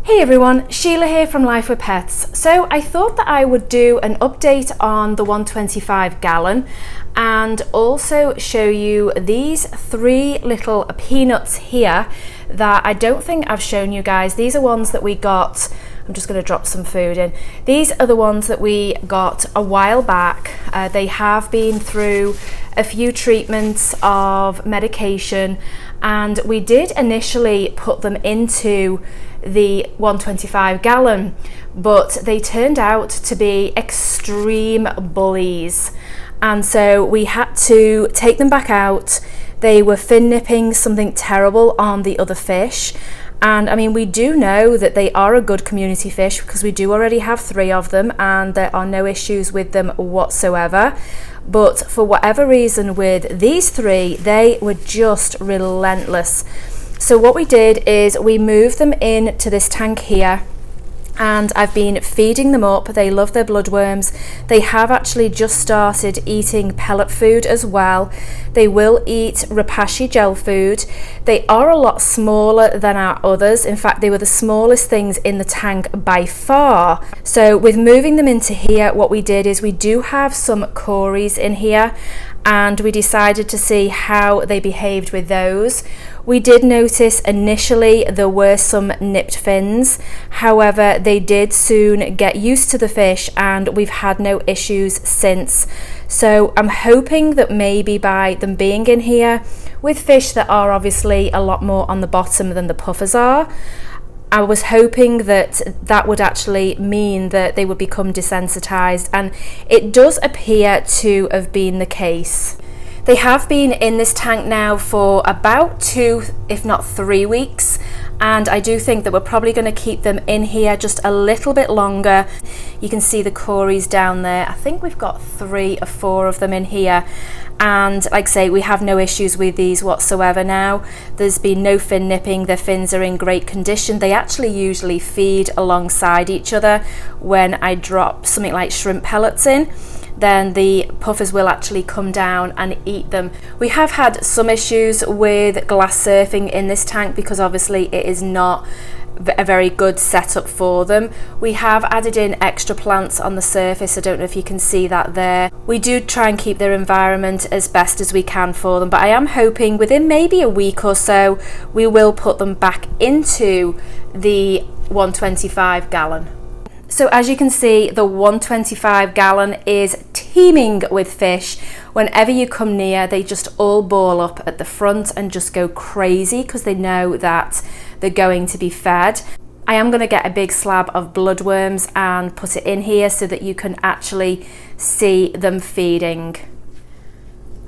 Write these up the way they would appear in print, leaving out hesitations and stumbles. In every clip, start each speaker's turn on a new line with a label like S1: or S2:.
S1: Hey everyone, Sheila here from Life with Pets. So I thought that I would do an update on the 125 gallon and also show you these three little peanuts here that I don't think I've shown you guys. These are ones that we got, I'm just going to drop some food in. These are the ones that we got a while back. They have been through a few treatments of medication, and we did initially put them into the 125 gallon, but they turned out to be extreme bullies, and so we had to take them back out. They were fin nipping something terrible on the other fish, and I mean, we do know that they are a good community fish because we do already have 3 of them and there are no issues with them whatsoever. But for whatever reason with these 3, they were just relentless. So what we did is we moved them into this tank here, and I've been feeding them up. They love their bloodworms. They have actually just started eating pellet food as well. They will eat Repashy gel food. They are a lot smaller than our others. In fact, they were the smallest things in the tank by far. So with moving them into here, what we did is we do have some Cories in here, and we decided to see how they behaved with those. We did notice initially there were some nipped fins, however they did soon get used to the fish and we've had no issues since. So I'm hoping that maybe by them being in here with fish that are obviously a lot more on the bottom than the puffers are, I was hoping that that would actually mean that they would become desensitized, and it does appear to have been the case. They have been in this tank now for about 2, if not 3 weeks, and I do think that we're probably going to keep them in here just a little bit longer. You can see the Cories down there. I think we've got 3 or 4 of them in here, and like I say, we have no issues with these whatsoever now. There's been no fin nipping. Their fins are in great condition. They actually usually feed alongside each other. When I drop something like shrimp pellets in, then the puffers will actually come down and eat them. We have had some issues with glass surfing in this tank because obviously it is not a very good setup for them. We have added in extra plants on the surface. I don't know if you can see that there. We do try and keep their environment as best as we can for them, but I am hoping within maybe a week or so we will put them back into the 125 gallon. So as you can see, the 125 gallon is teeming with fish. Whenever you come near, they just all ball up at the front and just go crazy because they know that they're going to be fed. I am going to get a big slab of bloodworms and put it in here so that you can actually see them feeding.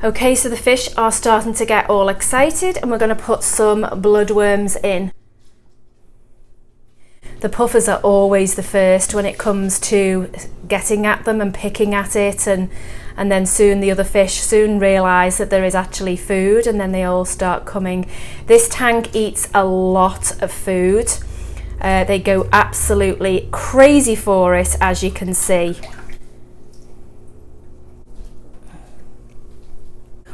S1: Okay, so the fish are starting to get all excited and we're going to put some bloodworms in. The puffers are always the first when it comes to getting at them and picking at it, and then soon the other fish soon realise that there is actually food, and then they all start coming. This tank eats a lot of food. They go absolutely crazy for it, as you can see.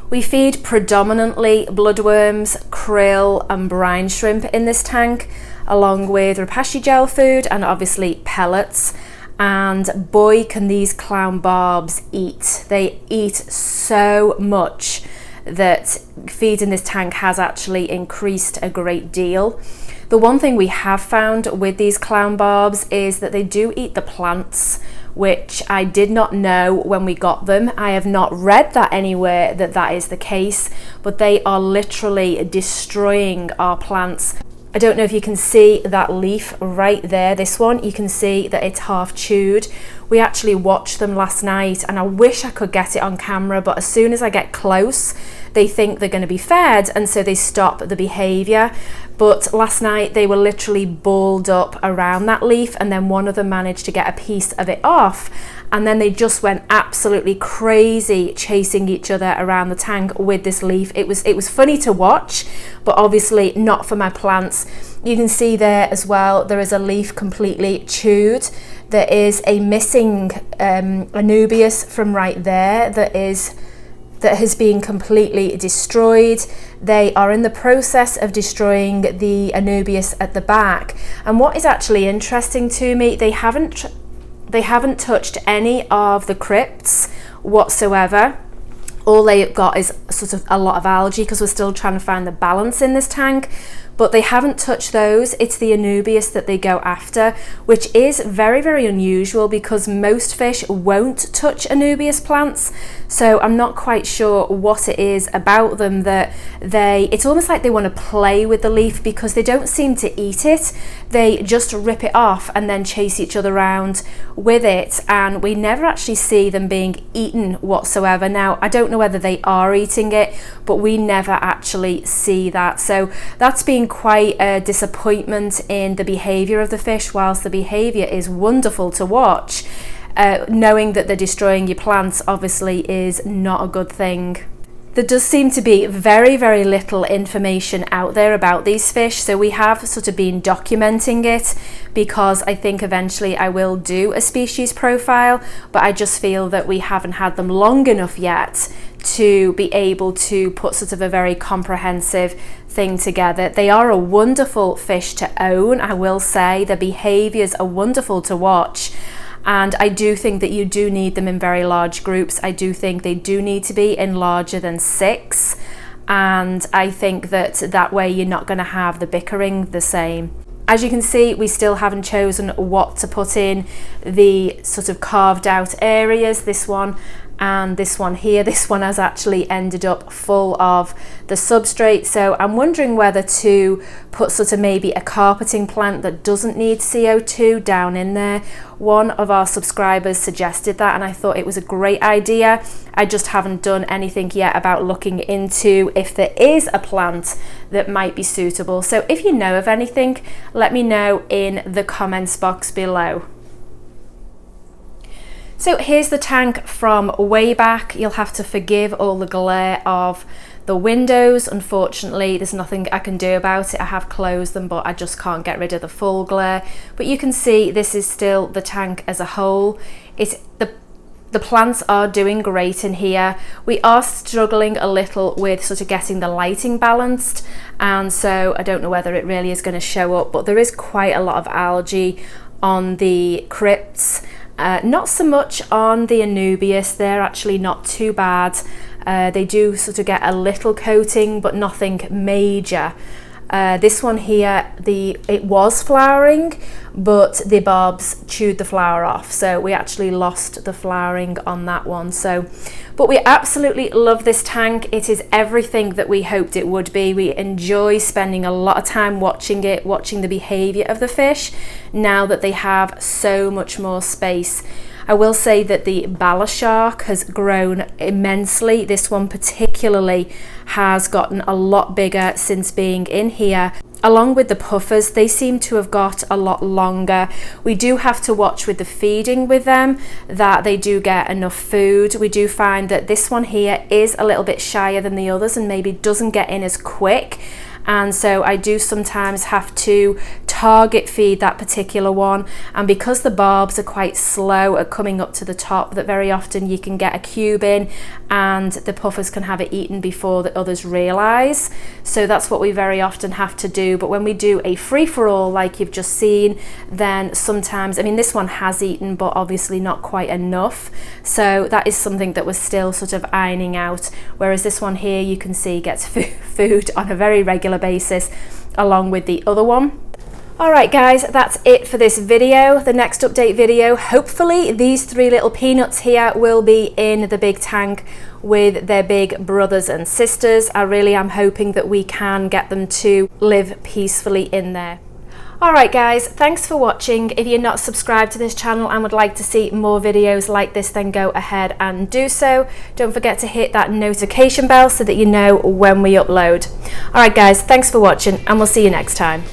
S1: We feed predominantly bloodworms, krill and brine shrimp in this tank, along with Repashy gel food and obviously pellets. And boy, can these clown barbs eat. They eat so much that feeding this tank has actually increased a great deal. The one thing we have found with these clown barbs is that they do eat the plants, which I did not know when we got them. I have not read that anywhere that that is the case, but they are literally destroying our plants. I don't know if you can see that leaf right there. This one, you can see that it's half chewed. We actually watched them last night and I wish I could get it on camera, but as soon as I get close, they think they're going to be fed and so they stop the behavior. But last night they were literally balled up around that leaf, and then one of them managed to get a piece of it off, and then they just went absolutely crazy chasing each other around the tank with this leaf. It was funny to watch, but obviously not for my plants. You can see there as well, there is a leaf completely chewed. There is a missing Anubias from right there that is that has been completely destroyed. They are in the process of destroying the Anubias at the back. And what is actually interesting to me, they haven't touched any of the crypts whatsoever. All they've got is sort of a lot of algae, because we're still trying to find the balance in this tank. But they haven't touched those. It's the Anubias that they go after, which is very, very unusual, because most fish won't touch Anubias plants. So I'm not quite sure what it is about them that it's almost like they want to play with the leaf, because they don't seem to eat it. They just rip it off and then chase each other around with it. And we never actually see them being eaten whatsoever. Now, I don't know whether they are eating it, but we never actually see that. So that's been quite a disappointment in the behavior of the fish, whilst the behavior is wonderful to watch. Knowing that they're destroying your plants obviously is not a good thing. There does seem to be very, very little information out there about these fish, so we have sort of been documenting it, because I think eventually I will do a species profile, but I just feel that we haven't had them long enough yet to be able to put sort of a very comprehensive thing together. They are a wonderful fish to own, I will say. Their behaviors are wonderful to watch. And I do think that you do need them in very large groups. I do think they do need to be in larger than 6. And I think that way you're not going to have the bickering the same. As you can see, we still haven't chosen what to put in the sort of carved out areas. This one and this one here. This one has actually ended up full of the substrate, so I'm wondering whether to put sort of maybe a carpeting plant that doesn't need CO2 down in there. One of our subscribers suggested that, and I thought it was a great idea. I just haven't done anything yet about looking into if there is a plant that might be suitable. So if you know of anything, let me know in the comments box below. So here's the tank from way back. You'll have to forgive all the glare of the windows. Unfortunately, there's nothing I can do about it. I have closed them, but I just can't get rid of the full glare. But you can see this is still the tank as a whole. The plants are doing great in here. We are struggling a little with sort of getting the lighting balanced, and so I don't know whether it really is going to show up, but there is quite a lot of algae on the crypts. Not so much on the Anubias, they're actually not too bad. They do sort of get a little coating, but nothing major. This one here, it was flowering, but the barbs chewed the flower off, so we actually lost the flowering on that one. But we absolutely love this tank. It is everything that we hoped it would be. We enjoy spending a lot of time watching it, watching the behavior of the fish, now that they have so much more space. I will say that the bala shark has grown immensely. This one particularly has gotten a lot bigger since being in here. Along with the puffers, they seem to have got a lot longer. We do have to watch with the feeding with them, that they do get enough food. We do find that this one here is a little bit shyer than the others and maybe doesn't get in as quick. And so I do sometimes have to target feed that particular one, and because the barbs are quite slow at coming up to the top, that very often you can get a cube in and the puffers can have it eaten before the others realize. So that's what we very often have to do. But when we do a free-for-all like you've just seen, then sometimes, I mean, this one has eaten, but obviously not quite enough, so that is something that we're still sort of ironing out. Whereas this one here, you can see, gets food on a very regular basis along with the other one. Alright guys, that's it for this video. The next update video, hopefully these 3 little peanuts here will be in the big tank with their big brothers and sisters. I really am hoping that we can get them to live peacefully in there. Alright guys, thanks for watching. If you're not subscribed to this channel and would like to see more videos like this, then go ahead and do so. Don't forget to hit that notification bell so that you know when we upload. Alright guys, thanks for watching, and we'll see you next time.